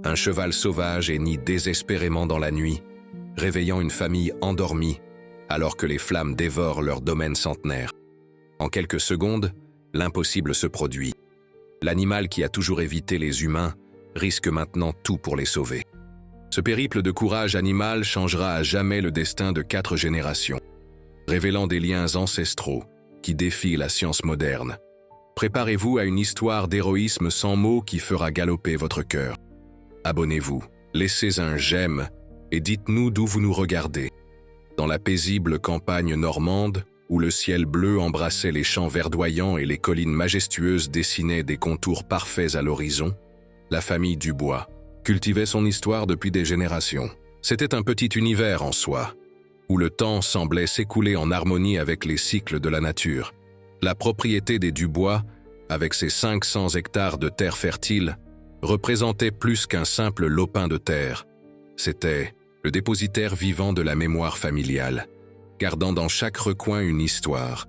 Un cheval sauvage hennit désespérément dans la nuit, réveillant une famille endormie, alors que les flammes dévorent leur domaine centenaire. En quelques secondes, l'impossible se produit. L'animal qui a toujours évité les humains risque maintenant tout pour les sauver. Ce périple de courage animal changera à jamais le destin de 4 générations, révélant des liens ancestraux qui défient la science moderne. Préparez-vous à une histoire d'héroïsme sans mots qui fera galoper votre cœur. Abonnez-vous, laissez un j'aime et dites-nous d'où vous nous regardez. Dans la paisible campagne normande, où le ciel bleu embrassait les champs verdoyants et les collines majestueuses dessinaient des contours parfaits à l'horizon, la famille Dubois cultivait son histoire depuis des générations. C'était un petit univers en soi, où le temps semblait s'écouler en harmonie avec les cycles de la nature. La propriété des Dubois, avec ses 500 hectares de terre fertile, représentait plus qu'un simple lopin de terre. C'était le dépositaire vivant de la mémoire familiale, gardant dans chaque recoin une histoire,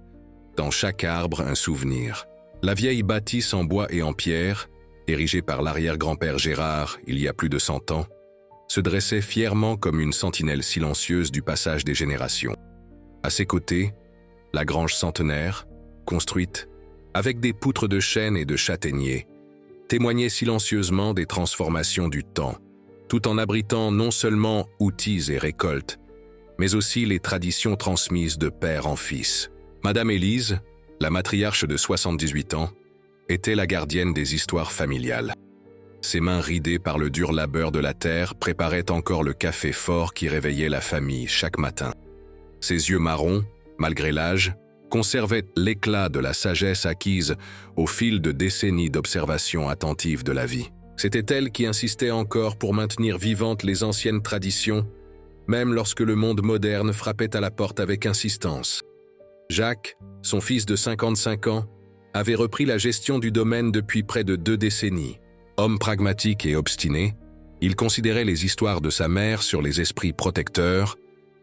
dans chaque arbre un souvenir. La vieille bâtisse en bois et en pierre, érigée par l'arrière-grand-père Gérard il y a plus de 100 ans, se dressait fièrement comme une sentinelle silencieuse du passage des générations. À ses côtés, la grange centenaire, construite avec des poutres de chêne et de châtaignier, témoignait silencieusement des transformations du temps, tout en abritant non seulement outils et récoltes, mais aussi les traditions transmises de père en fils. Madame Élise, la matriarche de 78 ans, était la gardienne des histoires familiales. Ses mains ridées par le dur labeur de la terre préparaient encore le café fort qui réveillait la famille chaque matin. Ses yeux marrons, malgré l'âge, conservaient l'éclat de la sagesse acquise au fil de décennies d'observation attentive de la vie. C'était elle qui insistait encore pour maintenir vivantes les anciennes traditions, même lorsque le monde moderne frappait à la porte avec insistance. Jacques, son fils de 55 ans, avait repris la gestion du domaine depuis près de 2 décennies. Homme pragmatique et obstiné, il considérait les histoires de sa mère sur les esprits protecteurs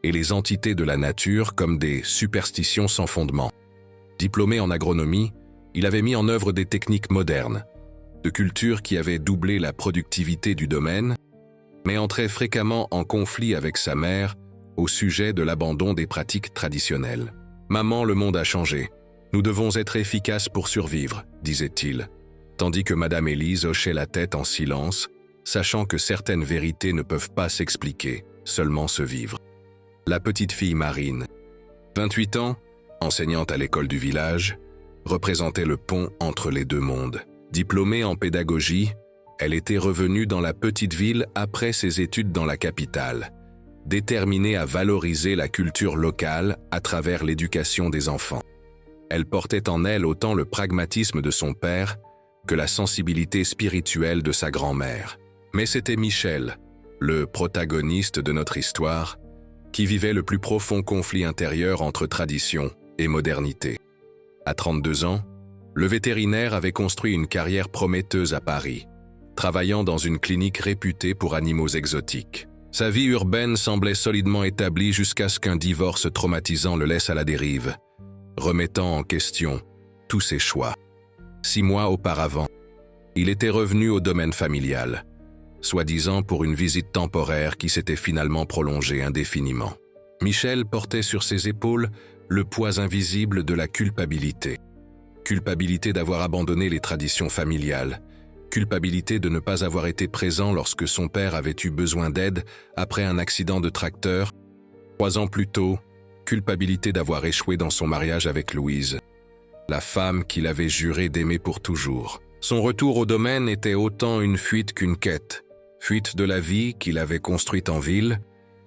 et les entités de la nature comme des superstitions sans fondement. Diplômé en agronomie, il avait mis en œuvre des techniques modernes, de cultures qui avaient doublé la productivité du domaine, mais entrait fréquemment en conflit avec sa mère au sujet de l'abandon des pratiques traditionnelles. « Maman, le monde a changé. Nous devons être efficaces pour survivre », disait-il, tandis que Madame Élise hochait la tête en silence, sachant que certaines vérités ne peuvent pas s'expliquer, seulement se vivre. La petite fille Marine, 28 ans, enseignante à l'école du village, représentait le pont entre les 2 mondes. Diplômée en pédagogie, elle était revenue dans la petite ville après ses études dans la capitale, déterminée à valoriser la culture locale à travers l'éducation des enfants. Elle portait en elle autant le pragmatisme de son père que la sensibilité spirituelle de sa grand-mère. Mais c'était Michel, le protagoniste de notre histoire, qui vivait le plus profond conflit intérieur entre tradition et modernité. À 32 ans, le vétérinaire avait construit une carrière prometteuse à Paris, travaillant dans une clinique réputée pour animaux exotiques. Sa vie urbaine semblait solidement établie jusqu'à ce qu'un divorce traumatisant le laisse à la dérive, remettant en question tous ses choix. 6 mois auparavant, il était revenu au domaine familial, soi-disant pour une visite temporaire qui s'était finalement prolongée indéfiniment. Michel portait sur ses épaules le poids invisible de la culpabilité. Culpabilité d'avoir abandonné les traditions familiales, culpabilité de ne pas avoir été présent lorsque son père avait eu besoin d'aide après un accident de tracteur. 3 ans plus tôt, culpabilité d'avoir échoué dans son mariage avec Louise, la femme qu'il avait juré d'aimer pour toujours. Son retour au domaine était autant une fuite qu'une quête. Fuite de la vie qu'il avait construite en ville,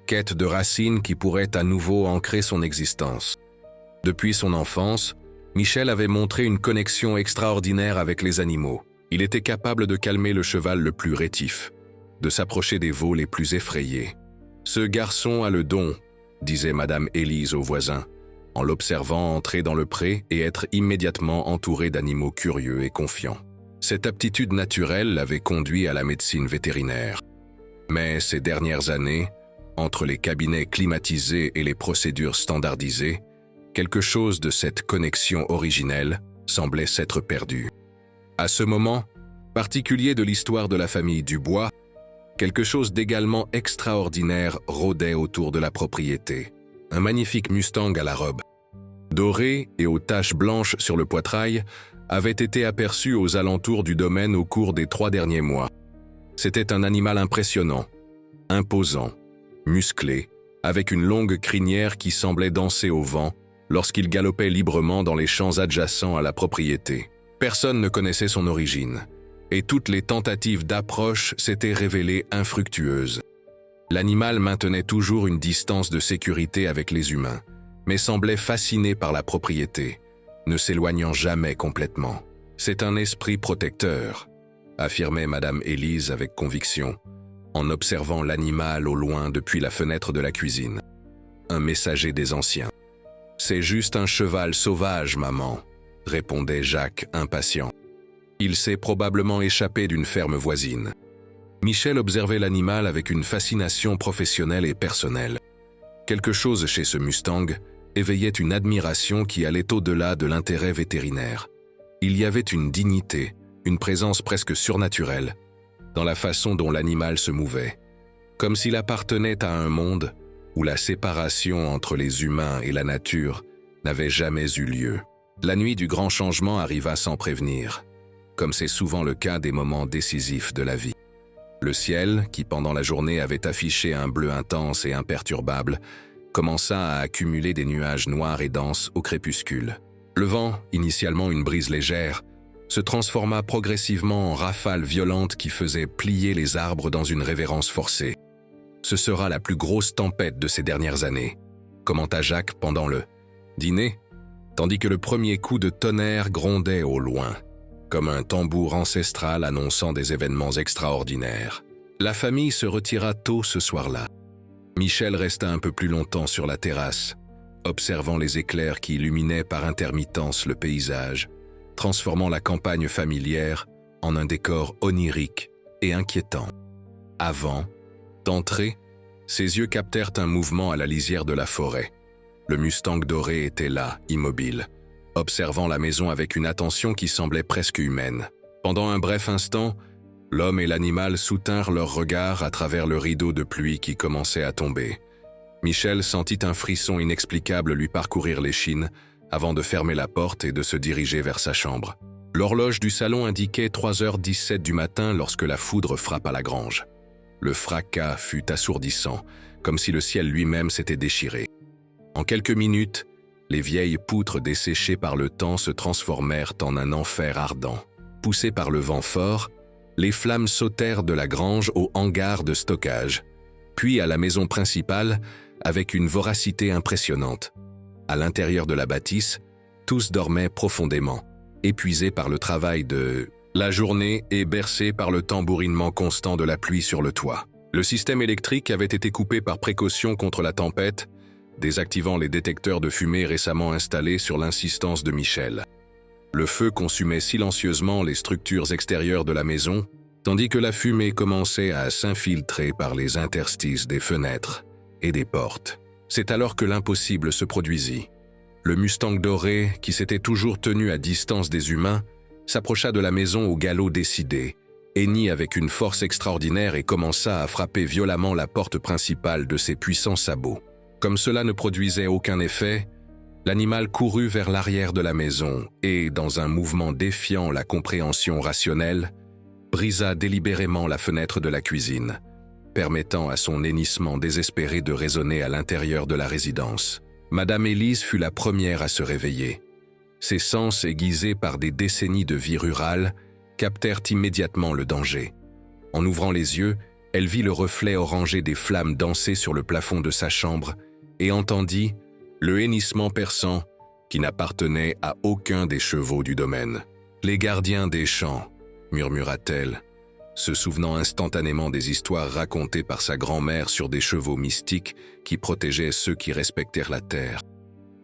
quête de racines qui pourraient à nouveau ancrer son existence. Depuis son enfance, Michel avait montré une connexion extraordinaire avec les animaux. Il était capable de calmer le cheval le plus rétif, de s'approcher des veaux les plus effrayés. « Ce garçon a le don », disait Madame Élise au voisin, en l'observant entrer dans le pré et être immédiatement entouré d'animaux curieux et confiants. Cette aptitude naturelle l'avait conduit à la médecine vétérinaire. Mais ces dernières années, entre les cabinets climatisés et les procédures standardisées, quelque chose de cette connexion originelle semblait s'être perdu. À ce moment particulier de l'histoire de la famille Dubois, Quelque chose d'également extraordinaire rôdait autour de la propriété. Un magnifique Mustang à la robe dorée et aux taches blanches sur le poitrail avait été aperçu aux alentours du domaine au cours des 3 derniers mois. C'était un animal impressionnant, imposant, musclé, avec une longue crinière qui semblait danser au vent lorsqu'il galopait librement dans les champs adjacents à la propriété. Personne ne connaissait son origine, et toutes les tentatives d'approche s'étaient révélées infructueuses. L'animal maintenait toujours une distance de sécurité avec les humains, mais semblait fasciné par la propriété, ne s'éloignant jamais complètement. « C'est un esprit protecteur », affirmait Madame Élise avec conviction, en observant l'animal au loin depuis la fenêtre de la cuisine. « Un messager des anciens. »« C'est juste un cheval sauvage, maman », répondait Jacques, impatient. « Il s'est probablement échappé d'une ferme voisine. » Michel observait l'animal avec une fascination professionnelle et personnelle. Quelque chose chez ce Mustang éveillait une admiration qui allait au-delà de l'intérêt vétérinaire. Il y avait une dignité, une présence presque surnaturelle, dans la façon dont l'animal se mouvait, comme s'il appartenait à un monde où la séparation entre les humains et la nature n'avait jamais eu lieu. La nuit du grand changement arriva sans prévenir, comme c'est souvent le cas des moments décisifs de la vie. Le ciel, qui pendant la journée avait affiché un bleu intense et imperturbable, commença à accumuler des nuages noirs et denses au crépuscule. Le vent, initialement une brise légère, se transforma progressivement en rafales violentes qui faisaient plier les arbres dans une révérence forcée. « Ce sera la plus grosse tempête de ces dernières années », commenta Jacques pendant le dîner, tandis que le premier coup de tonnerre grondait au loin, comme un tambour ancestral annonçant des événements extraordinaires. La famille se retira tôt ce soir-là. Michel resta un peu plus longtemps sur la terrasse, observant les éclairs qui illuminaient par intermittence le paysage, transformant la campagne familière en un décor onirique et inquiétant. Avant d'entrer, ses yeux captèrent un mouvement à la lisière de la forêt. Le Mustang doré était là, immobile, observant la maison avec une attention qui semblait presque humaine. Pendant un bref instant, l'homme et l'animal soutinrent leurs regards à travers le rideau de pluie qui commençait à tomber. Michel sentit un frisson inexplicable lui parcourir l'échine avant de fermer la porte et de se diriger vers sa chambre. L'horloge du salon indiquait 3h17 du matin lorsque la foudre frappa la grange. Le fracas fut assourdissant, comme si le ciel lui-même s'était déchiré. En quelques minutes, les vieilles poutres desséchées par le temps se transformèrent en un enfer ardent. Poussées par le vent fort, les flammes sautèrent de la grange au hangar de stockage, puis à la maison principale avec une voracité impressionnante. À l'intérieur de la bâtisse, tous dormaient profondément, épuisés par le travail de la journée et bercés par le tambourinement constant de la pluie sur le toit. Le système électrique avait été coupé par précaution contre la tempête, désactivant les détecteurs de fumée récemment installés sur l'insistance de Michel. Le feu consumait silencieusement les structures extérieures de la maison, tandis que la fumée commençait à s'infiltrer par les interstices des fenêtres et des portes. C'est alors que l'impossible se produisit. Le Mustang doré, qui s'était toujours tenu à distance des humains, s'approcha de la maison au galop décidé, hennit avec une force extraordinaire et commença à frapper violemment la porte principale de ses puissants sabots. Comme cela ne produisait aucun effet, l'animal courut vers l'arrière de la maison et, dans un mouvement défiant la compréhension rationnelle, brisa délibérément la fenêtre de la cuisine, permettant à son hennissement désespéré de résonner à l'intérieur de la résidence. Madame Élise fut la première à se réveiller. Ses sens, aiguisés par des décennies de vie rurale, captèrent immédiatement le danger. En ouvrant les yeux, elle vit le reflet orangé des flammes danser sur le plafond de sa chambre et entendit le hennissement perçant qui n'appartenait à aucun des chevaux du domaine. « Les gardiens des champs », murmura-t-elle, se souvenant instantanément des histoires racontées par sa grand-mère sur des chevaux mystiques qui protégeaient ceux qui respectèrent la terre.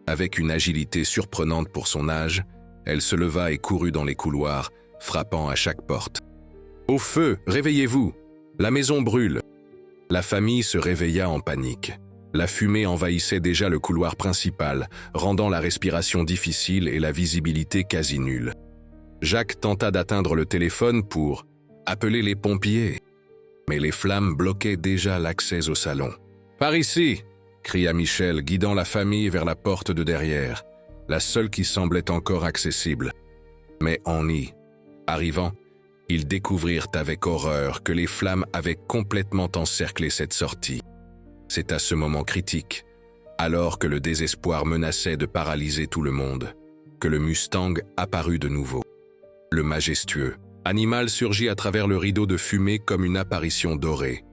Avec une agilité surprenante pour son âge, elle se leva et courut dans les couloirs, frappant à chaque porte. « Au feu, réveillez-vous! La maison brûle !» La famille se réveilla en panique. La fumée envahissait déjà le couloir principal, rendant la respiration difficile et la visibilité quasi nulle. Jacques tenta d'atteindre le téléphone pour appeler les pompiers. Mais les flammes bloquaient déjà l'accès au salon. « Par ici !» cria Michel, guidant la famille vers la porte de derrière, la seule qui semblait encore accessible. Mais en y arrivant, ils découvrirent avec horreur que les flammes avaient complètement encerclé cette sortie. C'est à ce moment critique, alors que le désespoir menaçait de paralyser tout le monde, que le Mustang apparut de nouveau. Le majestueux animal surgit à travers le rideau de fumée comme une apparition dorée,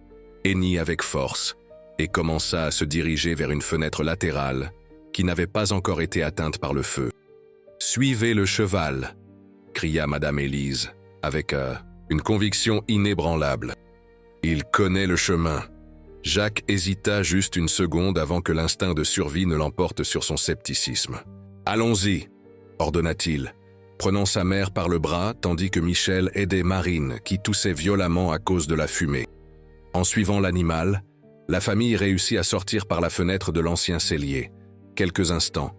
hennit avec force, et commença à se diriger vers une fenêtre latérale qui n'avait pas encore été atteinte par le feu. « Suivez le cheval !» cria Madame Élise, avec une conviction inébranlable. « Il connaît le chemin. » Jacques hésita juste une seconde avant que l'instinct de survie ne l'emporte sur son scepticisme. « Allons-y !» ordonna-t-il, prenant sa mère par le bras tandis que Michel aidait Marine qui toussait violemment à cause de la fumée. En suivant l'animal, la famille réussit à sortir par la fenêtre de l'ancien cellier, quelques instants,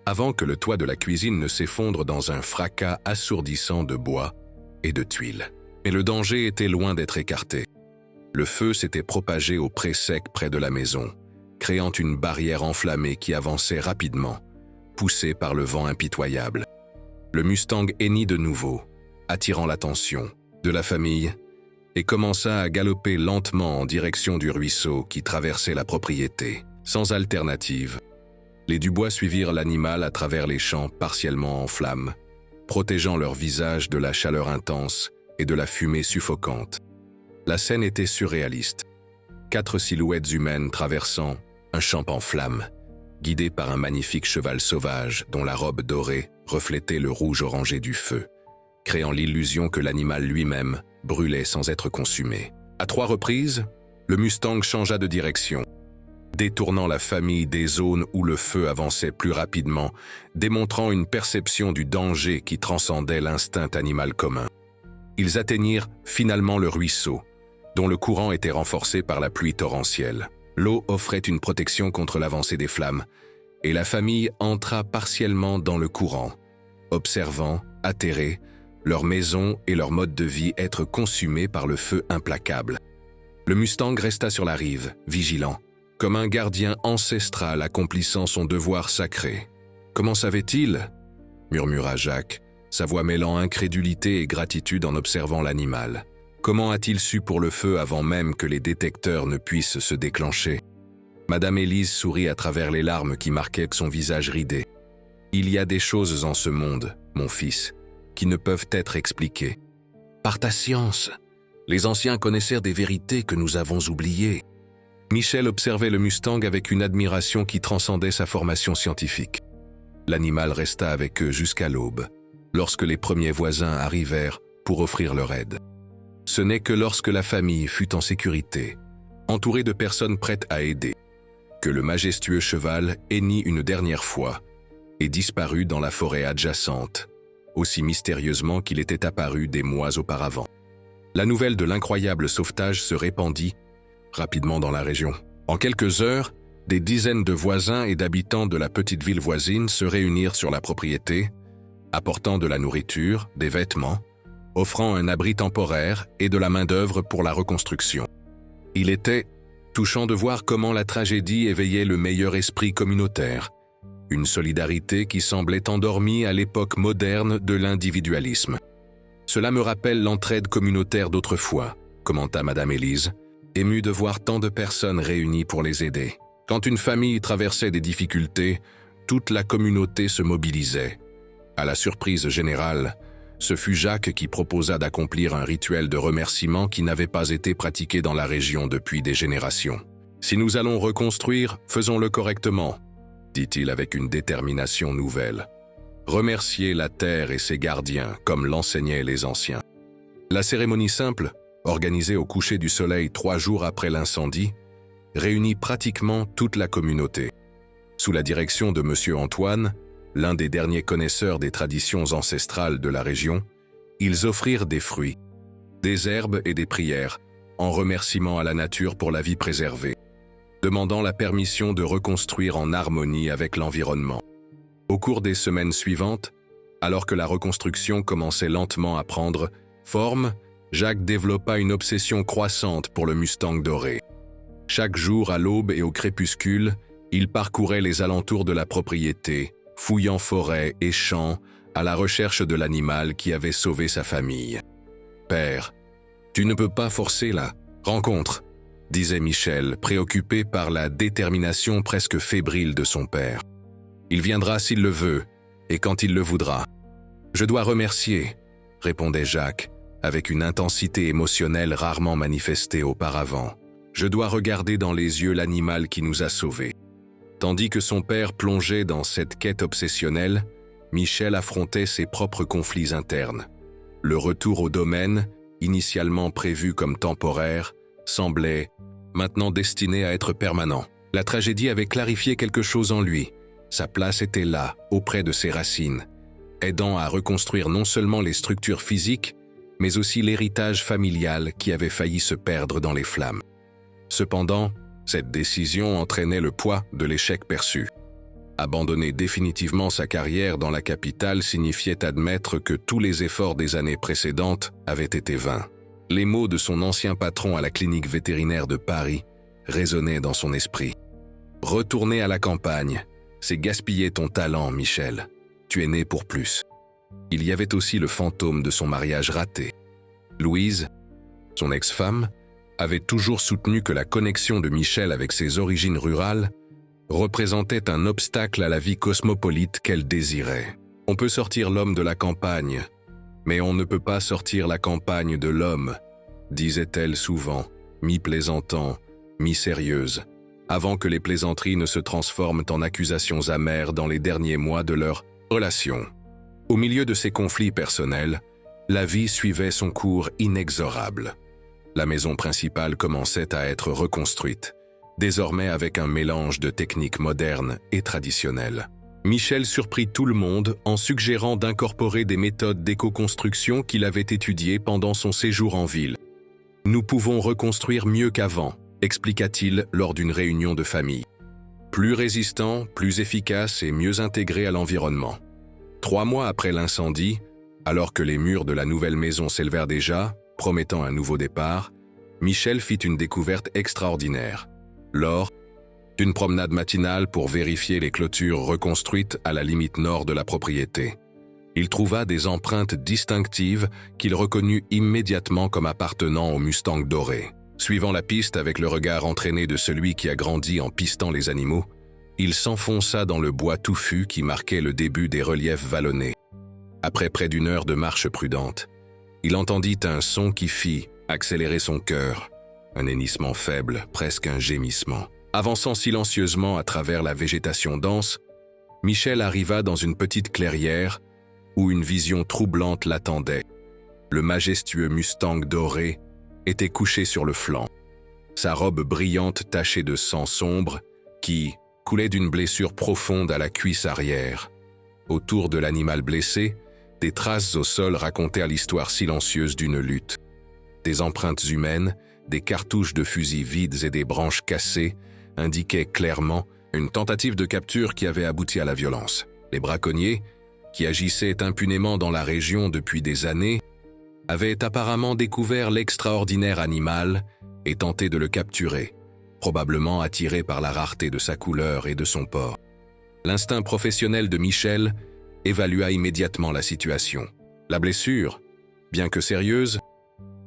avant que le toit de la cuisine ne s'effondre dans un fracas assourdissant de bois et de tuiles. Mais le danger était loin d'être écarté. Le feu s'était propagé au pré sec près de la maison, créant une barrière enflammée qui avançait rapidement, poussée par le vent impitoyable. Le Mustang hennit de nouveau, attirant l'attention de la famille, et commença à galoper lentement en direction du ruisseau qui traversait la propriété, sans alternative. Les Dubois suivirent l'animal à travers les champs partiellement en flammes, protégeant leur visage de la chaleur intense et de la fumée suffocante. La scène était surréaliste. 4 silhouettes humaines traversant un champ en flammes, guidées par un magnifique cheval sauvage dont la robe dorée reflétait le rouge orangé du feu, créant l'illusion que l'animal lui-même brûlait sans être consumé. À 3 reprises, le Mustang changea de direction, détournant la famille des zones où le feu avançait plus rapidement, démontrant une perception du danger qui transcendait l'instinct animal commun. Ils atteignirent finalement le ruisseau, dont le courant était renforcé par la pluie torrentielle. L'eau offrait une protection contre l'avancée des flammes, et la famille entra partiellement dans le courant, observant, atterrés, leur maison et leur mode de vie être consumés par le feu implacable. Le Mustang resta sur la rive, vigilant, comme un gardien ancestral accomplissant son devoir sacré. « Comment savait-il » murmura Jacques, sa voix mêlant incrédulité et gratitude en observant l'animal. Comment a-t-il su pour le feu avant même que les détecteurs ne puissent se déclencher? Madame Élise sourit à travers les larmes qui marquaient son visage ridé. « Il y a des choses en ce monde, mon fils, qui ne peuvent être expliquées. Par ta science, les anciens connaissèrent des vérités que nous avons oubliées. » Michel observait le Mustang avec une admiration qui transcendait sa formation scientifique. L'animal resta avec eux jusqu'à l'aube, lorsque les premiers voisins arrivèrent pour offrir leur aide. Ce n'est que lorsque la famille fut en sécurité, entourée de personnes prêtes à aider, que le majestueux cheval hennit une dernière fois et disparut dans la forêt adjacente, aussi mystérieusement qu'il était apparu des mois auparavant. La nouvelle de l'incroyable sauvetage se répandit rapidement dans la région. En quelques heures, des dizaines de voisins et d'habitants de la petite ville voisine se réunirent sur la propriété, apportant de la nourriture, des vêtements, offrant un abri temporaire et de la main-d'œuvre pour la reconstruction. Il était touchant de voir comment la tragédie éveillait le meilleur esprit communautaire, une solidarité qui semblait endormie à l'époque moderne de l'individualisme. « Cela me rappelle l'entraide communautaire d'autrefois », commenta Madame Élise, émue de voir tant de personnes réunies pour les aider. Quand une famille traversait des difficultés, toute la communauté se mobilisait. À la surprise générale, ce fut Jacques qui proposa d'accomplir un rituel de remerciement qui n'avait pas été pratiqué dans la région depuis des générations. « Si nous allons reconstruire, faisons-le correctement », dit-il avec une détermination nouvelle. « Remercier la terre et ses gardiens, comme l'enseignaient les anciens. » La cérémonie simple, organisée au coucher du soleil 3 jours après l'incendie, réunit pratiquement toute la communauté. Sous la direction de M. Antoine, l'un des derniers connaisseurs des traditions ancestrales de la région, ils offrirent des fruits, des herbes et des prières, en remerciement à la nature pour la vie préservée, demandant la permission de reconstruire en harmonie avec l'environnement. Au cours des semaines suivantes, alors que la reconstruction commençait lentement à prendre forme Jacques développa une obsession croissante pour le Mustang doré. Chaque jour, à l'aube et au crépuscule, il parcourait les alentours de la propriété, fouillant forêts et champs à la recherche de l'animal qui avait sauvé sa famille. « Père, tu ne peux pas forcer la rencontre », disait Michel, préoccupé par la détermination presque fébrile de son père. « Il viendra s'il le veut, et quand il le voudra. »« Je dois remercier », répondait Jacques, avec une intensité émotionnelle rarement manifestée auparavant. « Je dois regarder dans les yeux l'animal qui nous a sauvés. » Tandis que son père plongeait dans cette quête obsessionnelle, Michel affrontait ses propres conflits internes. Le retour au domaine, initialement prévu comme temporaire, semblait maintenant destiné à être permanent. La tragédie avait clarifié quelque chose en lui. Sa place était là, auprès de ses racines, aidant à reconstruire non seulement les structures physiques, mais aussi l'héritage familial qui avait failli se perdre dans les flammes. Cependant, cette décision entraînait le poids de l'échec perçu. Abandonner définitivement sa carrière dans la capitale signifiait admettre que tous les efforts des années précédentes avaient été vains. Les mots de son ancien patron à la clinique vétérinaire de Paris résonnaient dans son esprit. « Retourner à la campagne, c'est gaspiller ton talent, Michel. Tu es né pour plus. » Il y avait aussi le fantôme de son mariage raté. Louise, son ex-femme, avait toujours soutenu que la connexion de Michel avec ses origines rurales représentait un obstacle à la vie cosmopolite qu'elle désirait. On peut sortir l'homme de la campagne, mais on ne peut pas sortir la campagne de l'homme, disait-elle souvent, mi-plaisantant, mi-sérieuse, avant que les plaisanteries ne se transforment en accusations amères dans les derniers mois de leur relation. Au milieu de ces conflits personnels, la vie suivait son cours inexorable. La maison principale commençait à être reconstruite, désormais avec un mélange de techniques modernes et traditionnelles. Michel surprit tout le monde en suggérant d'incorporer des méthodes d'éco-construction qu'il avait étudiées pendant son séjour en ville. « Nous pouvons reconstruire mieux qu'avant », expliqua-t-il lors d'une réunion de famille. « Plus résistant, plus efficace et mieux intégré à l'environnement. » 3 mois après l'incendie, alors que les murs de la nouvelle maison s'élevèrent déjà, promettant un nouveau départ, Michel fit une découverte extraordinaire. Lors d'une promenade matinale pour vérifier les clôtures reconstruites à la limite nord de la propriété, il trouva des empreintes distinctives qu'il reconnut immédiatement comme appartenant au Mustang doré. Suivant la piste avec le regard entraîné de celui qui a grandi en pistant les animaux, il s'enfonça dans le bois touffu qui marquait le début des reliefs vallonnés. Après près d'1 heure de marche prudente, il entendit un son qui fit accélérer son cœur, un hennissement faible, presque un gémissement. Avançant silencieusement à travers la végétation dense, Michel arriva dans une petite clairière où une vision troublante l'attendait. Le majestueux Mustang doré était couché sur le flanc, sa robe brillante tachée de sang sombre qui coulait d'une blessure profonde à la cuisse arrière. Autour de l'animal blessé, des traces au sol racontèrent l'histoire silencieuse d'une lutte. Des empreintes humaines, des cartouches de fusils vides et des branches cassées indiquaient clairement une tentative de capture qui avait abouti à la violence. Les braconniers, qui agissaient impunément dans la région depuis des années, avaient apparemment découvert l'extraordinaire animal et tenté de le capturer, probablement attirés par la rareté de sa couleur et de son port. L'instinct professionnel de Michel évalua immédiatement la situation. La blessure, bien que sérieuse,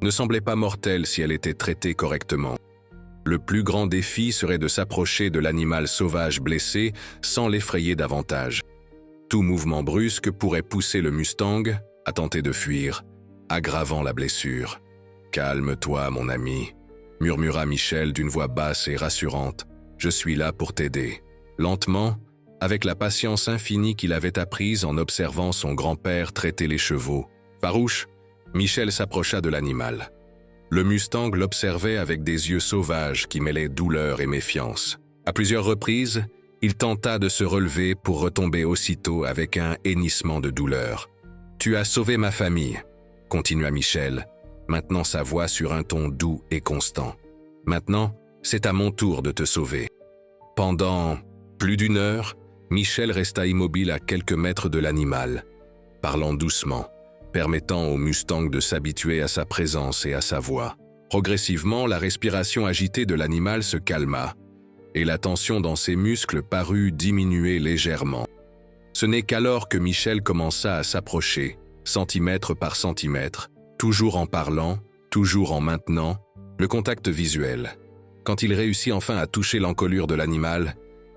ne semblait pas mortelle si elle était traitée correctement. Le plus grand défi serait de s'approcher de l'animal sauvage blessé sans l'effrayer davantage. Tout mouvement brusque pourrait pousser le Mustang à tenter de fuir, aggravant la blessure. « Calme-toi, mon ami », murmura Michel d'une voix basse et rassurante. « Je suis là pour t'aider. » Lentement, avec la patience infinie qu'il avait apprise en observant son grand-père traiter les chevaux. Farouche, Michel s'approcha de l'animal. Le Mustang l'observait avec des yeux sauvages qui mêlaient douleur et méfiance. À plusieurs reprises, il tenta de se relever pour retomber aussitôt avec un hennissement de douleur. « Tu as sauvé ma famille », continua Michel, maintenant sa voix sur un ton doux et constant. « Maintenant, c'est à mon tour de te sauver. » Pendant plus d'1 heure, Michel resta immobile à quelques mètres de l'animal, parlant doucement, permettant au Mustang de s'habituer à sa présence et à sa voix. Progressivement, la respiration agitée de l'animal se calma, et la tension dans ses muscles parut diminuer légèrement. Ce n'est qu'alors que Michel commença à s'approcher, centimètre par centimètre, toujours en parlant, toujours en maintenant le contact visuel. Quand il réussit enfin à toucher l'encolure de l'animal,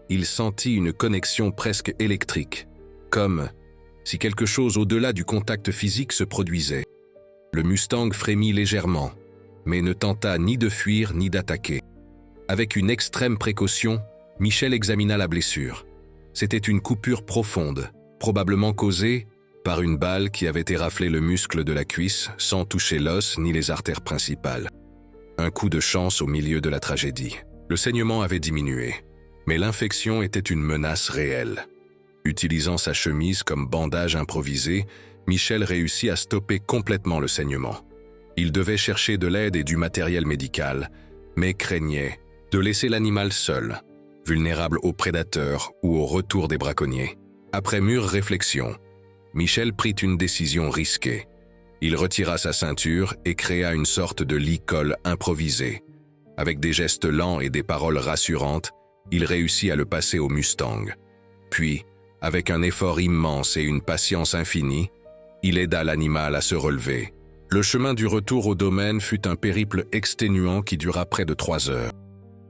il sentit une connexion presque électrique, comme si quelque chose au-delà du contact physique se produisait. Le Mustang frémit légèrement, mais ne tenta ni de fuir ni d'attaquer. Avec une extrême précaution, Michel examina la blessure. C'était une coupure profonde, probablement causée par une balle qui avait éraflé le muscle de la cuisse sans toucher l'os ni les artères principales. Un coup de chance au milieu de la tragédie. Le saignement avait diminué, mais l'infection était une menace réelle. Utilisant sa chemise comme bandage improvisé, Michel réussit à stopper complètement le saignement. Il devait chercher de l'aide et du matériel médical, mais craignait de laisser l'animal seul, vulnérable aux prédateurs ou au retour des braconniers. Après mûre réflexion, Michel prit une décision risquée. Il retira sa ceinture et créa une sorte de lit-col improvisé. Avec des gestes lents et des paroles rassurantes, il réussit à le passer au Mustang. Puis, avec un effort immense et une patience infinie, il aida l'animal à se relever. Le chemin du retour au domaine fut un périple exténuant qui dura près de 3 heures.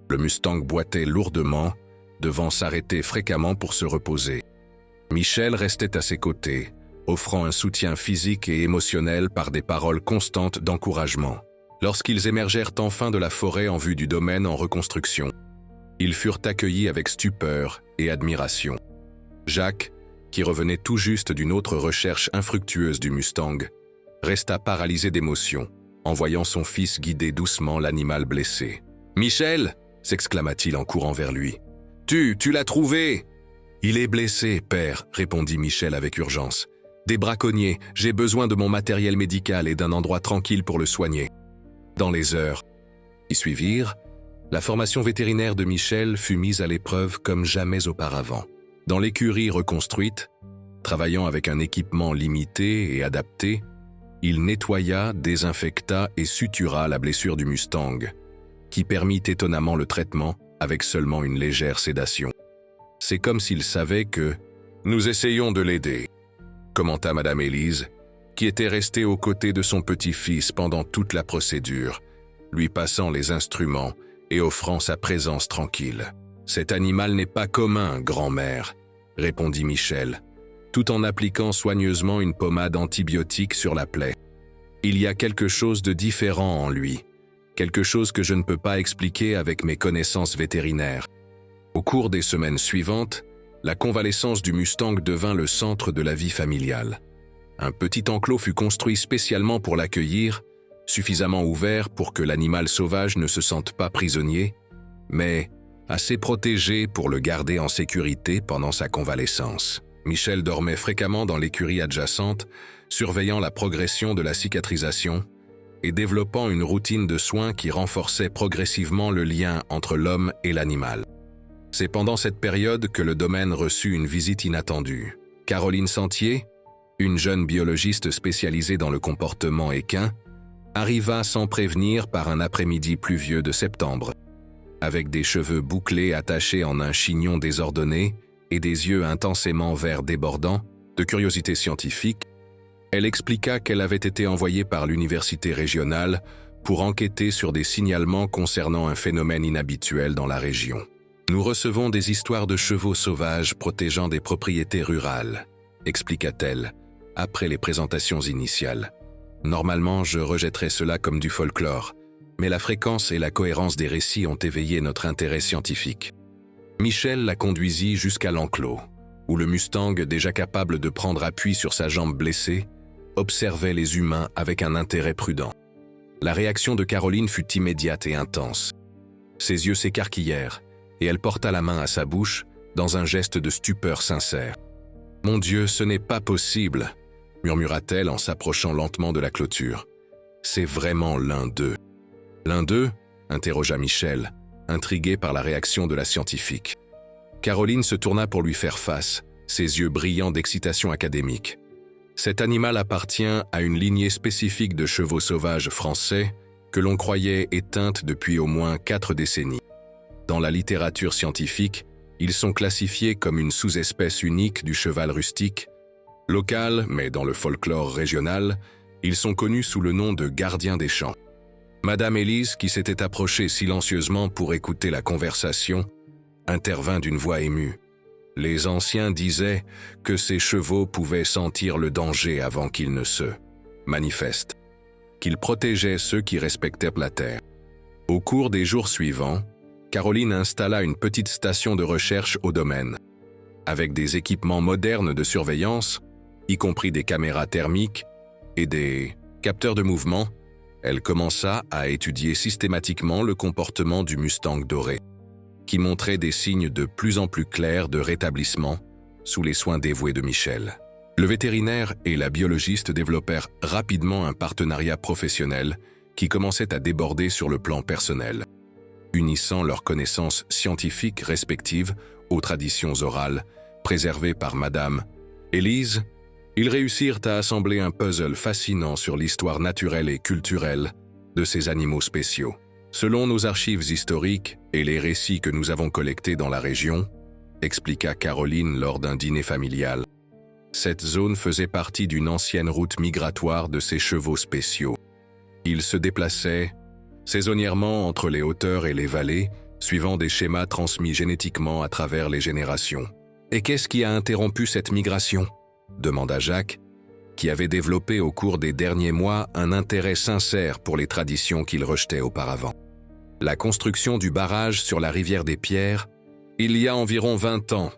Le Mustang boitait lourdement, devant s'arrêter fréquemment pour se reposer. Michel restait à ses côtés, offrant un soutien physique et émotionnel par des paroles constantes d'encouragement. Lorsqu'ils émergèrent enfin de la forêt en vue du domaine en reconstruction, ils furent accueillis avec stupeur et admiration. Jacques, qui revenait tout juste d'une autre recherche infructueuse du Mustang, resta paralysé d'émotion en voyant son fils guider doucement l'animal blessé. « Michel !» s'exclama-t-il en courant vers lui. « Tu l'as trouvé !»« Il est blessé, père !» répondit Michel avec urgence. « Des braconniers, j'ai besoin de mon matériel médical et d'un endroit tranquille pour le soigner. » Dans les heures qui suivirent, la formation vétérinaire de Michel fut mise à l'épreuve comme jamais auparavant. Dans l'écurie reconstruite, travaillant avec un équipement limité et adapté, il nettoya, désinfecta et sutura la blessure du Mustang, qui permit étonnamment le traitement avec seulement une légère sédation. C'est comme s'il savait que « nous essayons de l'aider », commenta Madame Élise, qui était restée aux côtés de son petit-fils pendant toute la procédure, lui passant les instruments et offrant sa présence tranquille. « Cet animal n'est pas commun, grand-mère », répondit Michel, tout en appliquant soigneusement une pommade antibiotique sur la plaie. « Il y a quelque chose de différent en lui, quelque chose que je ne peux pas expliquer avec mes connaissances vétérinaires. » Au cours des semaines suivantes, la convalescence du Mustang devint le centre de la vie familiale. Un petit enclos fut construit spécialement pour l'accueillir, suffisamment ouvert pour que l'animal sauvage ne se sente pas prisonnier, mais assez protégé pour le garder en sécurité pendant sa convalescence. Michel dormait fréquemment dans l'écurie adjacente, surveillant la progression de la cicatrisation et développant une routine de soins qui renforçait progressivement le lien entre l'homme et l'animal. C'est pendant cette période que le domaine reçut une visite inattendue. Caroline Sentier, une jeune biologiste spécialisée dans le comportement équin, arriva sans prévenir par un après-midi pluvieux de septembre. Avec des cheveux bouclés attachés en un chignon désordonné et des yeux intensément verts débordants, de curiosité scientifique, elle expliqua qu'elle avait été envoyée par l'université régionale pour enquêter sur des signalements concernant un phénomène inhabituel dans la région. « Nous recevons des histoires de chevaux sauvages protégeant des propriétés rurales », expliqua-t-elle, après les présentations initiales. « Normalement, je rejetterais cela comme du folklore, mais la fréquence et la cohérence des récits ont éveillé notre intérêt scientifique. » Michel la conduisit jusqu'à l'enclos, où le Mustang, déjà capable de prendre appui sur sa jambe blessée, observait les humains avec un intérêt prudent. La réaction de Caroline fut immédiate et intense. Ses yeux s'écarquillèrent, et elle porta la main à sa bouche dans un geste de stupeur sincère. « Mon Dieu, ce n'est pas possible !» murmura-t-elle en s'approchant lentement de la clôture. « C'est vraiment l'un d'eux. »« L'un d'eux » interrogea Michel, intrigué par la réaction de la scientifique. Caroline se tourna pour lui faire face, ses yeux brillants d'excitation académique. Cet animal appartient à une lignée spécifique de chevaux sauvages français que l'on croyait éteinte depuis au moins 4 décennies. Dans la littérature scientifique, ils sont classifiés comme une sous-espèce unique du cheval rustique, local, mais dans le folklore régional, ils sont connus sous le nom de gardiens des champs. Madame Élise, qui s'était approchée silencieusement pour écouter la conversation, intervint d'une voix émue. Les anciens disaient que ces chevaux pouvaient sentir le danger avant qu'ils ne se manifestent, qu'ils protégeaient ceux qui respectaient la terre. Au cours des jours suivants, Caroline installa une petite station de recherche au domaine. Avec des équipements modernes de surveillance, y compris des caméras thermiques et des capteurs de mouvement, elle commença à étudier systématiquement le comportement du Mustang doré, qui montrait des signes de plus en plus clairs de rétablissement sous les soins dévoués de Michel. Le vétérinaire et la biologiste développèrent rapidement un partenariat professionnel qui commençait à déborder sur le plan personnel, unissant leurs connaissances scientifiques respectives aux traditions orales préservées par Madame Élise. Ils réussirent à assembler un puzzle fascinant sur l'histoire naturelle et culturelle de ces animaux spéciaux. Selon nos archives historiques et les récits que nous avons collectés dans la région, expliqua Caroline lors d'un dîner familial, cette zone faisait partie d'une ancienne route migratoire de ces chevaux spéciaux. Ils se déplaçaient saisonnièrement entre les hauteurs et les vallées, suivant des schémas transmis génétiquement à travers les générations. « Et qu'est-ce qui a interrompu cette migration ?» demanda Jacques, qui avait développé au cours des derniers mois un intérêt sincère pour les traditions qu'il rejetait auparavant. La construction du barrage sur la rivière des Pierres, il y a environ 20 ans,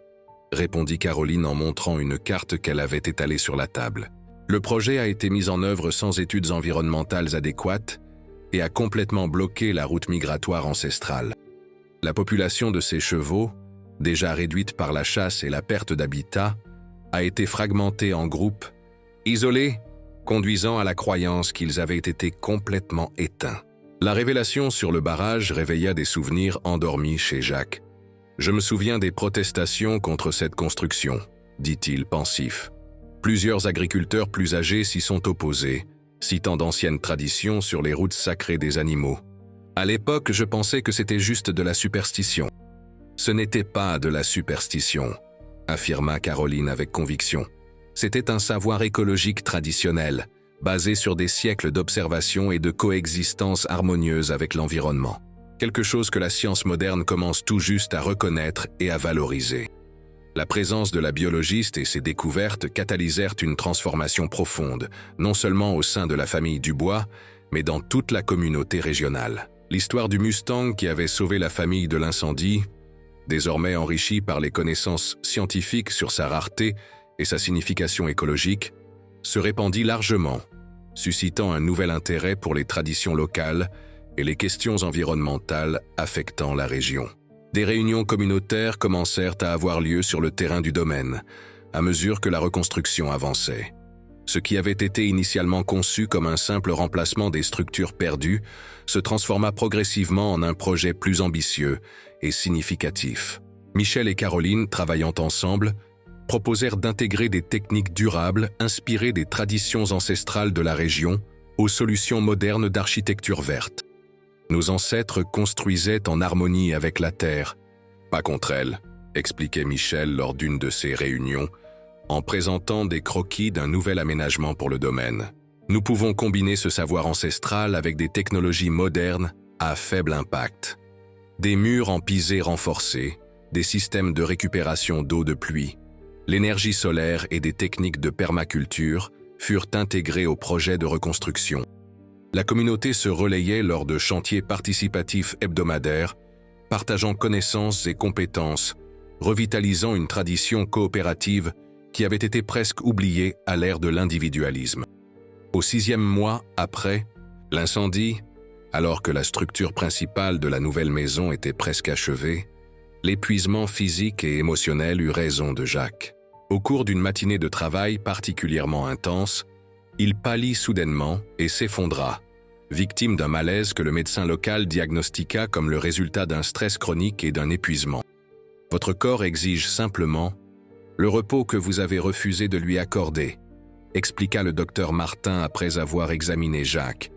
répondit Caroline en montrant une carte qu'elle avait étalée sur la table. Le projet a été mis en œuvre sans études environnementales adéquates et a complètement bloqué la route migratoire ancestrale. La population de ces chevaux, déjà réduite par la chasse et la perte d'habitat, a été fragmentée en groupes, isolés, conduisant à la croyance qu'ils avaient été complètement éteints. La révélation sur le barrage réveilla des souvenirs endormis chez Jacques. « Je me souviens des protestations contre cette construction, » dit-il pensif. Plusieurs agriculteurs plus âgés s'y sont opposés, citant d'anciennes traditions sur les routes sacrées des animaux. À l'époque, je pensais que c'était juste de la superstition. Ce n'était pas de la superstition, affirma Caroline avec conviction. C'était un savoir écologique traditionnel, basé sur des siècles d'observation et de coexistence harmonieuse avec l'environnement. Quelque chose que la science moderne commence tout juste à reconnaître et à valoriser. La présence de la biologiste et ses découvertes catalysèrent une transformation profonde, non seulement au sein de la famille Dubois, mais dans toute la communauté régionale. L'histoire du Mustang qui avait sauvé la famille de l'incendie, désormais enrichie par les connaissances scientifiques sur sa rareté et sa signification écologique, se répandit largement, suscitant un nouvel intérêt pour les traditions locales et les questions environnementales affectant la région. Des réunions communautaires commencèrent à avoir lieu sur le terrain du domaine, à mesure que la reconstruction avançait. Ce qui avait été initialement conçu comme un simple remplacement des structures perdues se transforma progressivement en un projet plus ambitieux et significatif. Michel et Caroline, travaillant ensemble, proposèrent d'intégrer des techniques durables inspirées des traditions ancestrales de la région aux solutions modernes d'architecture verte. Nos ancêtres construisaient en harmonie avec la terre, pas contre elle, expliquait Michel lors d'une de ces réunions, en présentant des croquis d'un nouvel aménagement pour le domaine. Nous pouvons combiner ce savoir ancestral avec des technologies modernes à faible impact. Des murs en pisé renforcés, des systèmes de récupération d'eau de pluie, l'énergie solaire et des techniques de permaculture furent intégrés au projet de reconstruction. La communauté se relayait lors de chantiers participatifs hebdomadaires, partageant connaissances et compétences, revitalisant une tradition coopérative qui avait été presque oubliée à l'ère de l'individualisme. Au 6e mois après l'incendie, alors que la structure principale de la nouvelle maison était presque achevée, l'épuisement physique et émotionnel eut raison de Jacques. Au cours d'une matinée de travail particulièrement intense, il pâlit soudainement et s'effondra, victime d'un malaise que le médecin local diagnostiqua comme le résultat d'un stress chronique et d'un épuisement. Votre corps exige simplement le repos que vous avez refusé de lui accorder, expliqua le docteur Martin après avoir examiné Jacques,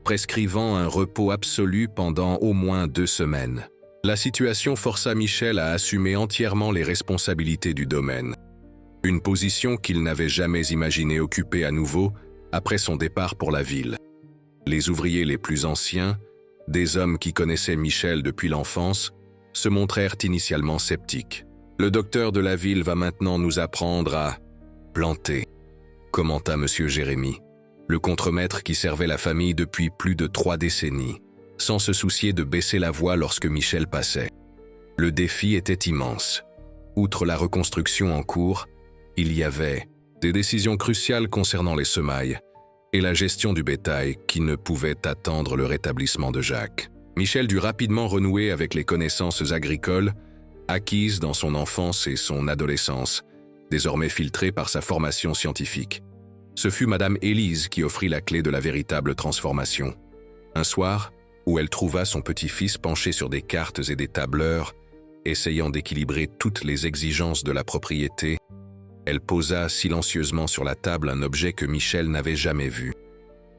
prescrivant un repos absolu pendant au moins 2 semaines. La situation força Michel à assumer entièrement les responsabilités du domaine, une position qu'il n'avait jamais imaginé occuper à nouveau après son départ pour la ville. Les ouvriers les plus anciens, des hommes qui connaissaient Michel depuis l'enfance, se montrèrent initialement sceptiques. « Le docteur de la ville va maintenant nous apprendre à planter », commenta M. Jérémy, le contremaître qui servait la famille depuis plus de 3 décennies, sans se soucier de baisser la voix lorsque Michel passait. Le défi était immense. Outre la reconstruction en cours, il y avait des décisions cruciales concernant les semailles et la gestion du bétail qui ne pouvaient attendre le rétablissement de Jacques. Michel dut rapidement renouer avec les connaissances agricoles acquises dans son enfance et son adolescence, désormais filtrées par sa formation scientifique. Ce fut Madame Élise qui offrit la clé de la véritable transformation. Un soir, où elle trouva son petit-fils penché sur des cartes et des tableurs, essayant d'équilibrer toutes les exigences de la propriété, elle posa silencieusement sur la table un objet que Michel n'avait jamais vu.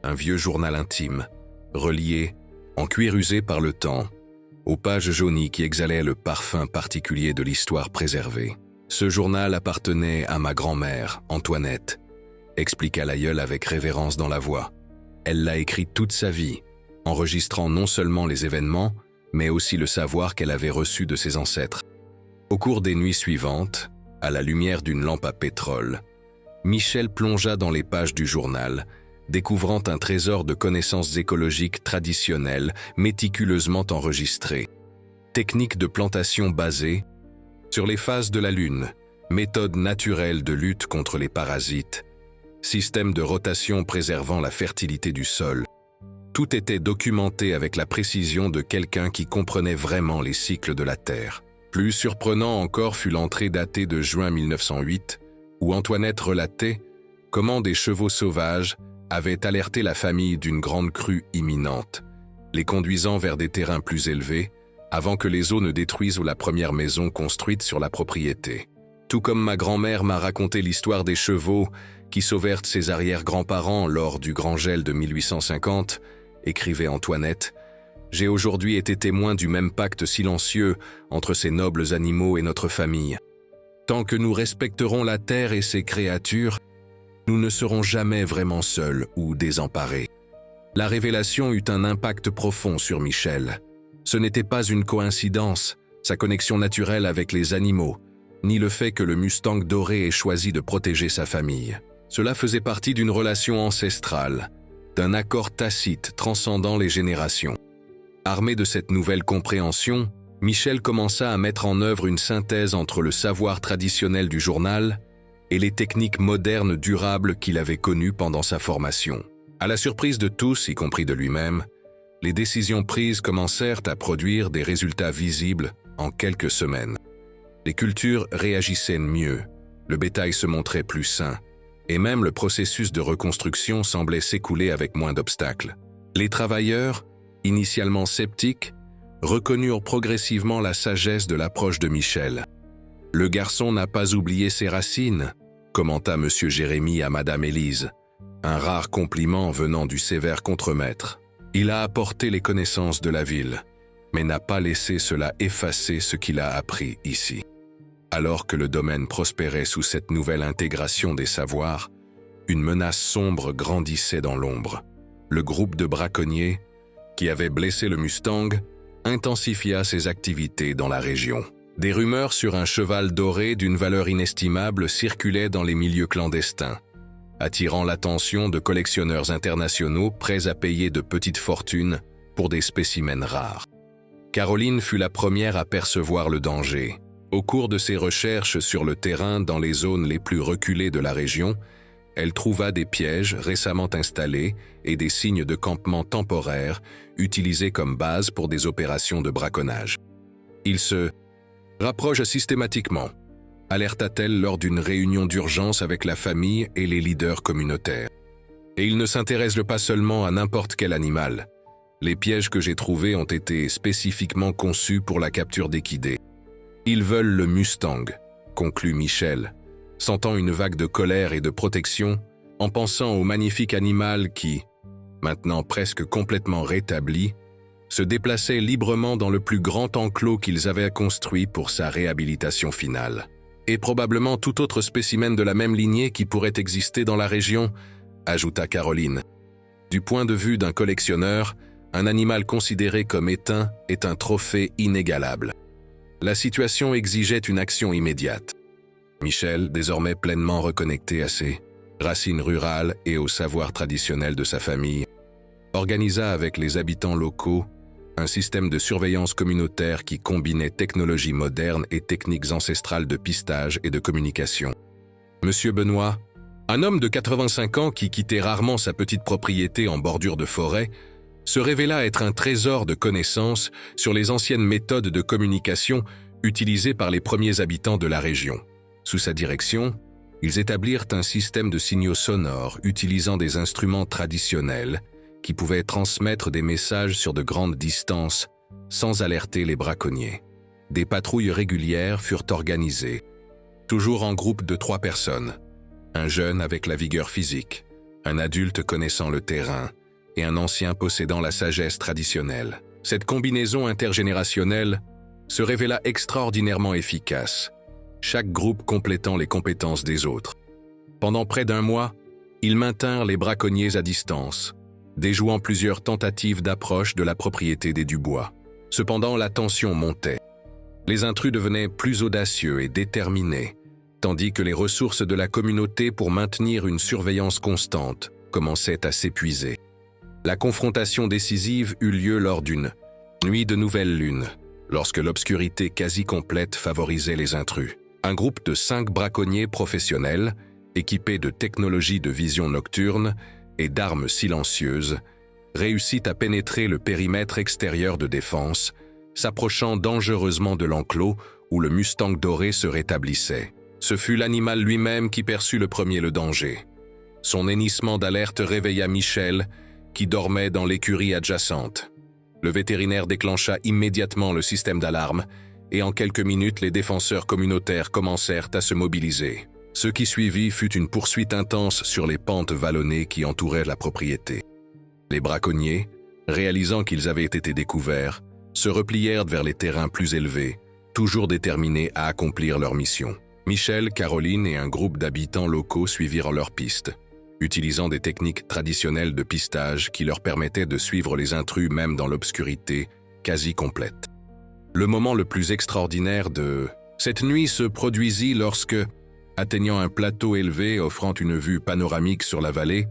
Un vieux journal intime, relié, en cuir usé par le temps, aux pages jaunies qui exhalaient le parfum particulier de l'histoire préservée. Ce journal appartenait à ma grand-mère, Antoinette, expliqua l'aïeul avec révérence dans la voix. Elle l'a écrit toute sa vie, enregistrant non seulement les événements, mais aussi le savoir qu'elle avait reçu de ses ancêtres. Au cours des nuits suivantes, à la lumière d'une lampe à pétrole, Michel plongea dans les pages du journal, découvrant un trésor de connaissances écologiques traditionnelles méticuleusement enregistrées. Techniques de plantation basées sur les phases de la Lune, méthodes naturelles de lutte contre les parasites, système de rotation préservant la fertilité du sol. Tout était documenté avec la précision de quelqu'un qui comprenait vraiment les cycles de la Terre. Plus surprenant encore fut l'entrée datée de juin 1908, où Antoinette relatait comment des chevaux sauvages avaient alerté la famille d'une grande crue imminente, les conduisant vers des terrains plus élevés, avant que les eaux ne détruisent la première maison construite sur la propriété. Tout comme ma grand-mère m'a raconté l'histoire des chevaux qui sauvèrent ses arrière-grands-parents lors du grand gel de 1850, écrivait Antoinette, j'ai aujourd'hui été témoin du même pacte silencieux entre ces nobles animaux et notre famille. Tant que nous respecterons la terre et ses créatures, nous ne serons jamais vraiment seuls ou désemparés. La révélation eut un impact profond sur Michel. Ce n'était pas une coïncidence, sa connexion naturelle avec les animaux, ni le fait que le Mustang doré ait choisi de protéger sa famille. Cela faisait partie d'une relation ancestrale, d'un accord tacite transcendant les générations. Armé de cette nouvelle compréhension, Michel commença à mettre en œuvre une synthèse entre le savoir traditionnel du journal et les techniques modernes durables qu'il avait connues pendant sa formation. À la surprise de tous, y compris de lui-même, les décisions prises commencèrent à produire des résultats visibles en quelques semaines. Les cultures réagissaient mieux, le bétail se montrait plus sain, et même le processus de reconstruction semblait s'écouler avec moins d'obstacles. Les travailleurs, initialement sceptiques, reconnurent progressivement la sagesse de l'approche de Michel. « Le garçon n'a pas oublié ses racines », commenta M. Jérémy à Madame Élise, un rare compliment venant du sévère contremaître. « Il a apporté les connaissances de la ville, mais n'a pas laissé cela effacer ce qu'il a appris ici. » Alors que le domaine prospérait sous cette nouvelle intégration des savoirs, une menace sombre grandissait dans l'ombre. Le groupe de braconniers, qui avait blessé le Mustang, intensifia ses activités dans la région. Des rumeurs sur un cheval doré d'une valeur inestimable circulaient dans les milieux clandestins, attirant l'attention de collectionneurs internationaux prêts à payer de petites fortunes pour des spécimens rares. Caroline fut la première à percevoir le danger. Au cours de ses recherches sur le terrain dans les zones les plus reculées de la région, elle trouva des pièges récemment installés et des signes de campement temporaires utilisés comme base pour des opérations de braconnage. Ils se rapprochent systématiquement, alerta-t-elle lors d'une réunion d'urgence avec la famille et les leaders communautaires. Et ils ne s'intéressent pas seulement à n'importe quel animal. Les pièges que j'ai trouvés ont été spécifiquement conçus pour la capture d'équidés. Ils veulent le Mustang, conclut Michel, sentant une vague de colère et de protection en pensant au magnifique animal qui, maintenant presque complètement rétabli, se déplaçait librement dans le plus grand enclos qu'ils avaient construit pour sa réhabilitation finale. Et probablement tout autre spécimen de la même lignée qui pourrait exister dans la région, ajouta Caroline. Du point de vue d'un collectionneur, un animal considéré comme éteint est un trophée inégalable. La situation exigeait une action immédiate. Michel, désormais pleinement reconnecté à ses racines rurales et au savoir traditionnel de sa famille, organisa avec les habitants locaux un système de surveillance communautaire qui combinait technologies modernes et techniques ancestrales de pistage et de communication. Monsieur Benoît, un homme de 85 ans qui quittait rarement sa petite propriété en bordure de forêt, se révéla être un trésor de connaissances sur les anciennes méthodes de communication utilisées par les premiers habitants de la région. Sous sa direction, ils établirent un système de signaux sonores utilisant des instruments traditionnels qui pouvaient transmettre des messages sur de grandes distances sans alerter les braconniers. Des patrouilles régulières furent organisées, toujours en groupe de 3 personnes, un jeune avec la vigueur physique, un adulte connaissant le terrain et un ancien possédant la sagesse traditionnelle. Cette combinaison intergénérationnelle se révéla extraordinairement efficace, chaque groupe complétant les compétences des autres. Pendant près d'1 mois, ils maintinrent les braconniers à distance, déjouant plusieurs tentatives d'approche de la propriété des Dubois. Cependant, la tension montait. Les intrus devenaient plus audacieux et déterminés, tandis que les ressources de la communauté pour maintenir une surveillance constante commençaient à s'épuiser. La confrontation décisive eut lieu lors d'une nuit de nouvelle lune, lorsque l'obscurité quasi complète favorisait les intrus. Un groupe de 5 braconniers professionnels, équipés de technologies de vision nocturne et d'armes silencieuses, réussit à pénétrer le périmètre extérieur de défense, s'approchant dangereusement de l'enclos où le Mustang doré se rétablissait. Ce fut l'animal lui-même qui perçut le premier le danger. Son hennissement d'alerte réveilla Michel, qui dormait dans l'écurie adjacente. Le vétérinaire déclencha immédiatement le système d'alarme, et en quelques minutes, les défenseurs communautaires commencèrent à se mobiliser. Ce qui suivit fut une poursuite intense sur les pentes vallonnées qui entouraient la propriété. Les braconniers, réalisant qu'ils avaient été découverts, se replièrent vers les terrains plus élevés, toujours déterminés à accomplir leur mission. Michel, Caroline et un groupe d'habitants locaux suivirent leur piste, utilisant des techniques traditionnelles de pistage qui leur permettaient de suivre les intrus même dans l'obscurité quasi complète. Le moment le plus extraordinaire de cette nuit se produisit lorsque, atteignant un plateau élevé offrant une vue panoramique sur la vallée,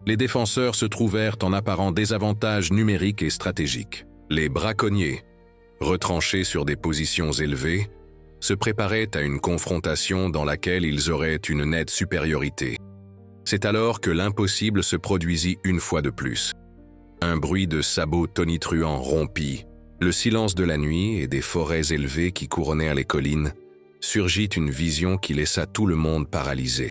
les défenseurs se trouvèrent en apparent désavantage numérique et stratégique. Les braconniers, retranchés sur des positions élevées, se préparaient à une confrontation dans laquelle ils auraient une nette supériorité. C'est alors que l'impossible se produisit une fois de plus. Un bruit de sabots tonitruants rompit le silence de la nuit et des forêts élevées qui couronnèrent les collines. Surgit une vision qui laissa tout le monde paralysé.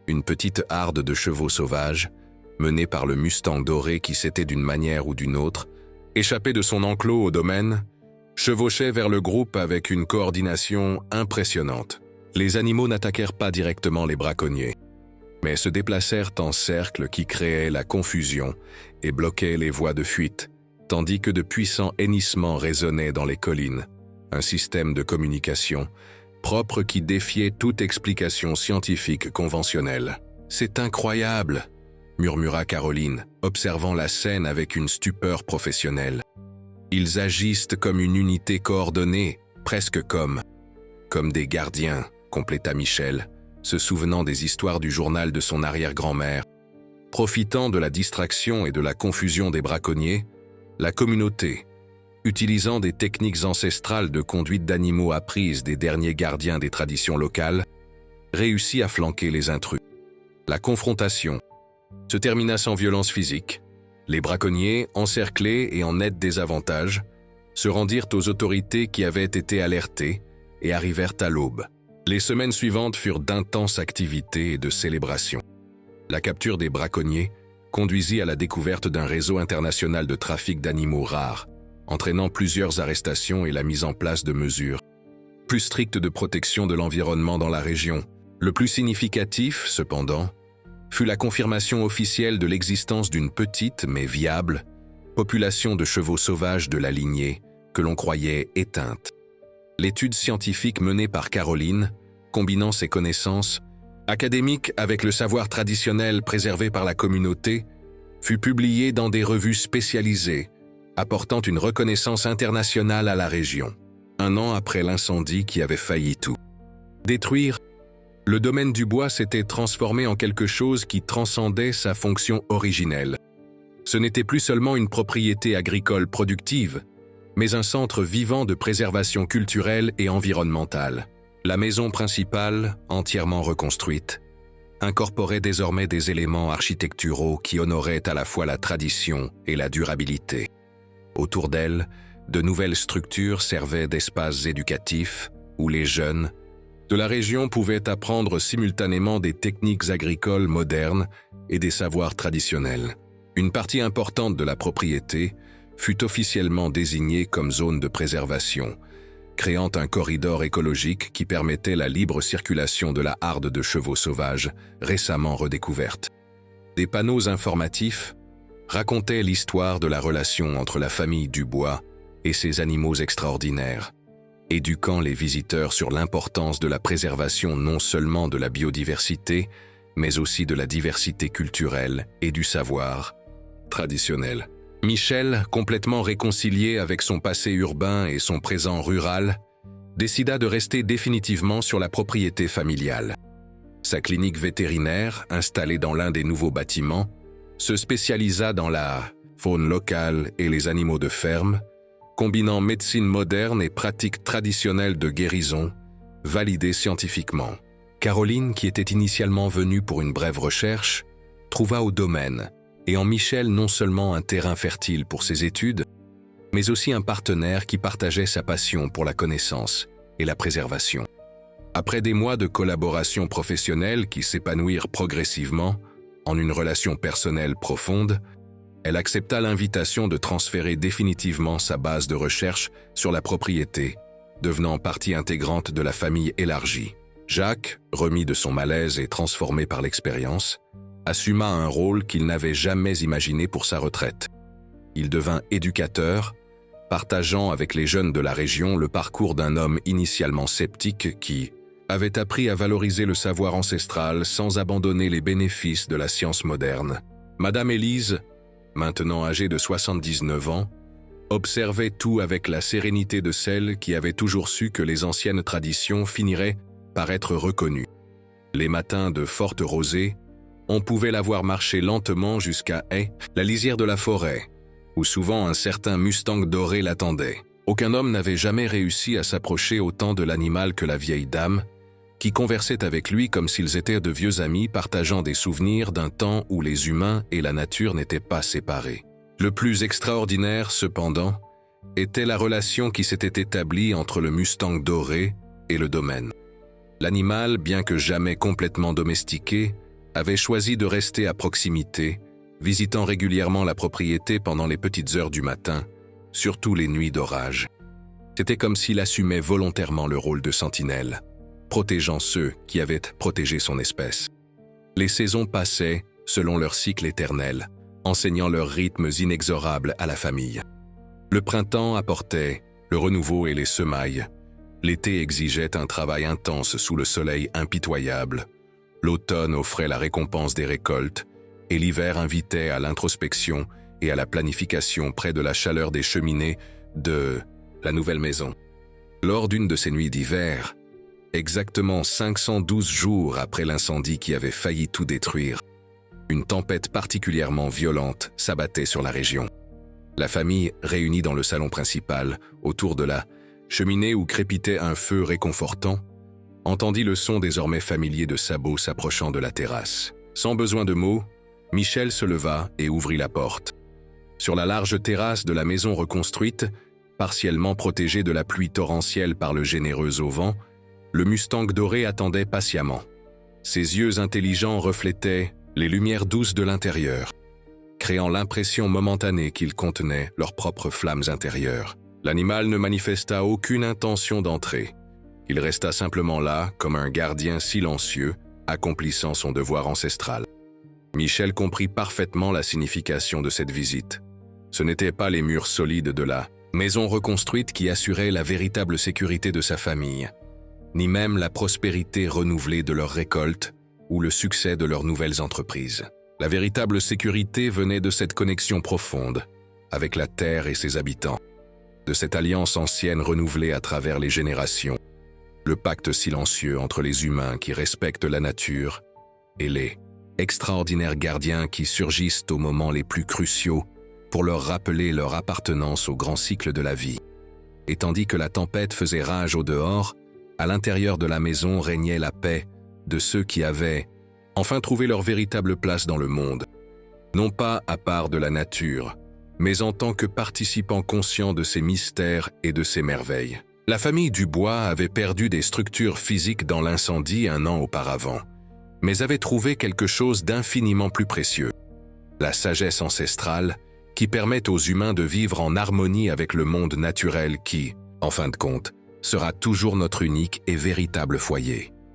Une petite harde de chevaux sauvages, menée par le Mustang doré qui s'était d'une manière ou d'une autre, échappé de son enclos au domaine, chevauchait vers le groupe avec une coordination impressionnante. Les animaux n'attaquèrent pas directement les braconniers, mais se déplacèrent en cercle qui créait la confusion et bloquait les voies de fuite, tandis que de puissants hennissements résonnaient dans les collines, un système de communication propre qui défiait toute explication scientifique conventionnelle. « C'est incroyable !» murmura Caroline, observant la scène avec une stupeur professionnelle. « Ils agissent comme une unité coordonnée, presque comme des gardiens », compléta Michel, se souvenant des histoires du journal de son arrière-grand-mère. Profitant de la distraction et de la confusion des braconniers, la communauté, utilisant des techniques ancestrales de conduite d'animaux apprises des derniers gardiens des traditions locales, réussit à flanquer les intrus. La confrontation se termina sans violence physique. Les braconniers, encerclés et en net désavantage, se rendirent aux autorités qui avaient été alertées et arrivèrent à l'aube. Les semaines suivantes furent d'intenses activités et de célébrations. La capture des braconniers conduisit à la découverte d'un réseau international de trafic d'animaux rares, entraînant plusieurs arrestations et la mise en place de mesures plus strictes de protection de l'environnement dans la région. Le plus significatif, cependant, fut la confirmation officielle de l'existence d'une petite mais viable population de chevaux sauvages de la lignée que l'on croyait éteinte. L'étude scientifique menée par Caroline, combinant ses connaissances académiques avec le savoir traditionnel préservé par la communauté, fut publiée dans des revues spécialisées, apportant une reconnaissance internationale à la région. 1 an après l'incendie qui avait failli tout détruire, le domaine du bois s'était transformé en quelque chose qui transcendait sa fonction originelle. Ce n'était plus seulement une propriété agricole productive, mais un centre vivant de préservation culturelle et environnementale. La maison principale, entièrement reconstruite, incorporait désormais des éléments architecturaux qui honoraient à la fois la tradition et la durabilité. Autour d'elle, de nouvelles structures servaient d'espaces éducatifs où les jeunes de la région pouvaient apprendre simultanément des techniques agricoles modernes et des savoirs traditionnels. Une partie importante de la propriété fut officiellement désignée comme zone de préservation, créant un corridor écologique qui permettait la libre circulation de la harde de chevaux sauvages récemment redécouverte. Des panneaux informatifs racontaient l'histoire de la relation entre la famille Dubois et ses animaux extraordinaires, éduquant les visiteurs sur l'importance de la préservation non seulement de la biodiversité, mais aussi de la diversité culturelle et du savoir traditionnel. Michel, complètement réconcilié avec son passé urbain et son présent rural, décida de rester définitivement sur la propriété familiale. Sa clinique vétérinaire, installée dans l'un des nouveaux bâtiments, se spécialisa dans la faune locale et les animaux de ferme, combinant médecine moderne et pratiques traditionnelles de guérison, validées scientifiquement. Caroline, qui était initialement venue pour une brève recherche, trouva au domaine, et en Michel non seulement un terrain fertile pour ses études, mais aussi un partenaire qui partageait sa passion pour la connaissance et la préservation. Après des mois de collaboration professionnelle qui s'épanouirent progressivement en une relation personnelle profonde, elle accepta l'invitation de transférer définitivement sa base de recherche sur la propriété, devenant partie intégrante de la famille élargie. Jacques, remis de son malaise et transformé par l'expérience, assuma un rôle qu'il n'avait jamais imaginé pour sa retraite. Il devint éducateur, partageant avec les jeunes de la région le parcours d'un homme initialement sceptique qui avait appris à valoriser le savoir ancestral sans abandonner les bénéfices de la science moderne. Madame Élise, maintenant âgée de 79 ans, observait tout avec la sérénité de celle qui avait toujours su que les anciennes traditions finiraient par être reconnues. Les matins de forte rosée, on pouvait la voir marcher lentement jusqu'à la lisière de la forêt, où souvent un certain Mustang doré l'attendait. Aucun homme n'avait jamais réussi à s'approcher autant de l'animal que la vieille dame, qui conversait avec lui comme s'ils étaient de vieux amis partageant des souvenirs d'un temps où les humains et la nature n'étaient pas séparés. Le plus extraordinaire, cependant, était la relation qui s'était établie entre le Mustang doré et le domaine. L'animal, bien que jamais complètement domestiqué, avait choisi de rester à proximité, visitant régulièrement la propriété pendant les petites heures du matin, surtout les nuits d'orage. C'était comme s'il assumait volontairement le rôle de sentinelle, protégeant ceux qui avaient protégé son espèce. Les saisons passaient selon leur cycle éternel, enseignant leurs rythmes inexorables à la famille. Le printemps apportait le renouveau et les semailles. L'été exigeait un travail intense sous le soleil impitoyable. L'automne offrait la récompense des récoltes, et l'hiver invitait à l'introspection et à la planification près de la chaleur des cheminées de la nouvelle maison. Lors d'une de ces nuits d'hiver, exactement 512 jours après l'incendie qui avait failli tout détruire, une tempête particulièrement violente s'abattait sur la région. La famille, réunie dans le salon principal, autour de la cheminée où crépitait un feu réconfortant, entendit le son désormais familier de sabots s'approchant de la terrasse. Sans besoin de mots, Michel se leva et ouvrit la porte. Sur la large terrasse de la maison reconstruite, partiellement protégée de la pluie torrentielle par le généreux auvent, le Mustang doré attendait patiemment. Ses yeux intelligents reflétaient les lumières douces de l'intérieur, créant l'impression momentanée qu'ils contenaient leurs propres flammes intérieures. L'animal ne manifesta aucune intention d'entrer. Il resta simplement là, comme un gardien silencieux, accomplissant son devoir ancestral. Michel comprit parfaitement la signification de cette visite. Ce n'étaient pas les murs solides de la maison reconstruite qui assuraient la véritable sécurité de sa famille, ni même la prospérité renouvelée de leurs récoltes ou le succès de leurs nouvelles entreprises. La véritable sécurité venait de cette connexion profonde avec la terre et ses habitants, de cette alliance ancienne renouvelée à travers les générations, le pacte silencieux entre les humains qui respectent la nature et les extraordinaires gardiens qui surgissent aux moments les plus cruciaux pour leur rappeler leur appartenance au grand cycle de la vie. Et tandis que la tempête faisait rage au dehors, à l'intérieur de la maison régnait la paix de ceux qui avaient enfin trouvé leur véritable place dans le monde, non pas à part de la nature, mais en tant que participants conscients de ses mystères et de ses merveilles. La famille Dubois avait perdu des structures physiques dans l'incendie 1 an auparavant, mais avait trouvé quelque chose d'infiniment plus précieux, la sagesse ancestrale qui permet aux humains de vivre en harmonie avec le monde naturel qui, en fin de compte, sera toujours notre unique et véritable foyer.